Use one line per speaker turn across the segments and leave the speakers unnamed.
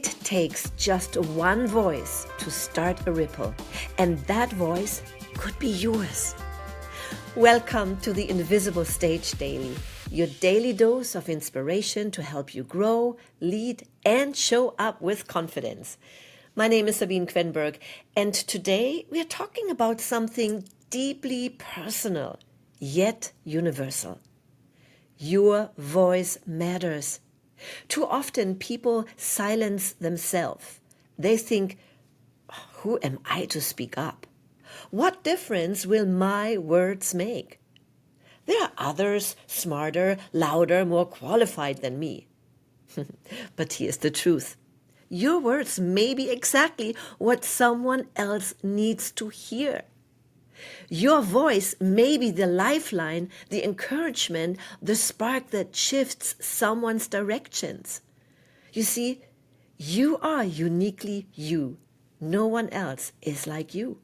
It takes just one voice to start a ripple, and that voice could be yours. Welcome to the Invisible Stage Daily, your daily dose of inspiration to help you grow, lead, and show up with confidence. My name is Sabine Kvenberg, and today we are talking about something deeply personal, yet universal. Your voice matters. Too often people silence themselves. They think, who am I to speak up? What difference will my words make? There are others smarter, louder, more qualified than me. But here's the truth. Your words may be exactly what someone else needs to hear. Your voice may be the lifeline, the encouragement, the spark that shifts someone's directions. You see, you are uniquely you. No one else is like you.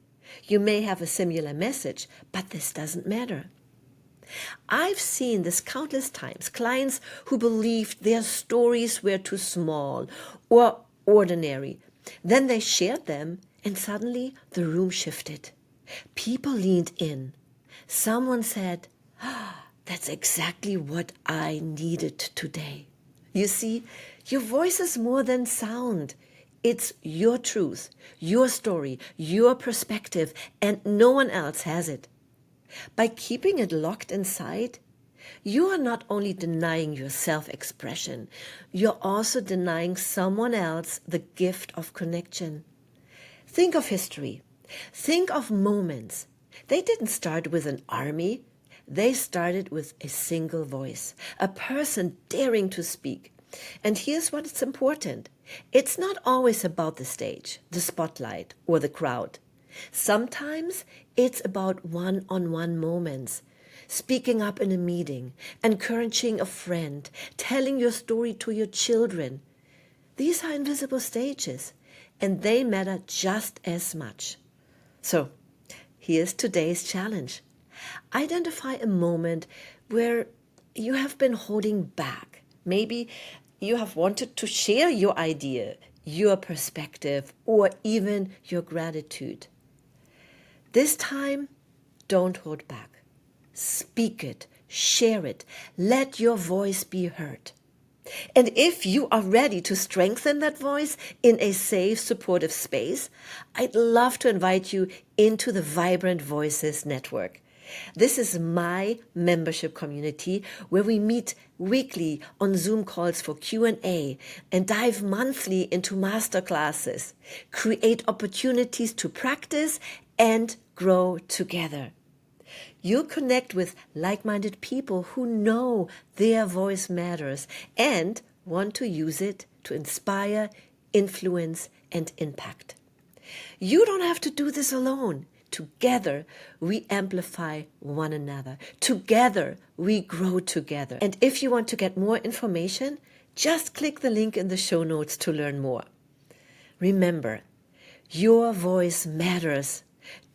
You may have a similar message, but this doesn't matter. I've seen this countless times. Clients who believed their stories were too small or ordinary. Then they shared them, and suddenly the room shifted. People leaned in. Someone said, that's exactly what I needed today. You see, your voice is more than sound. It's your truth, your story, your perspective, and no one else has it. By keeping it locked inside, you are not only denying your self-expression, you're also denying someone else the gift of connection. Think of history. Think of moments. They didn't start with an army. They started with a single voice, a person daring to speak. And here's what's important. It's not always about the stage, the spotlight, or the crowd. Sometimes it's about one-on-one moments, speaking up in a meeting, encouraging a friend, telling your story to your children. These are invisible stages, and they matter just as much. So, here's today's challenge. Identify a moment where you have been holding back. Maybe you have wanted to share your idea, your perspective, or even your gratitude. This time, don't hold back. Speak it, share it, let your voice be heard. And if you are ready to strengthen that voice in a safe, supportive space, I'd love to invite you into the Vibrant Voices Network. This is my membership community where we meet weekly on Zoom calls for Q&A and dive monthly into masterclasses, create opportunities to practice and grow together. You'll connect with like-minded people who know their voice matters and want to use it to inspire, influence, and impact. You don't have to do this alone. Together, we amplify one another. Together, we grow together. And if you want to get more information, just click the link in the show notes to learn more. Remember, your voice matters.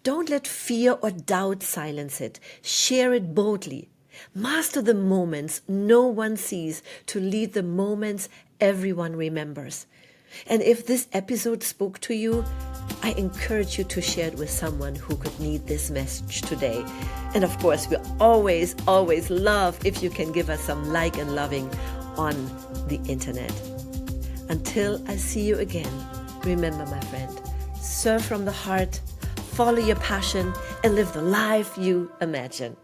Don't let fear or doubt silence it. Share it boldly. Master the moments no one sees to lead the moments everyone remembers. And if this episode spoke to you, I encourage you to share it with someone who could need this message today. And of course, we always love if you can give us some like and loving on the internet. Until I see you again, remember, my friend, serve from the heart, follow your passion, and live the life you imagine.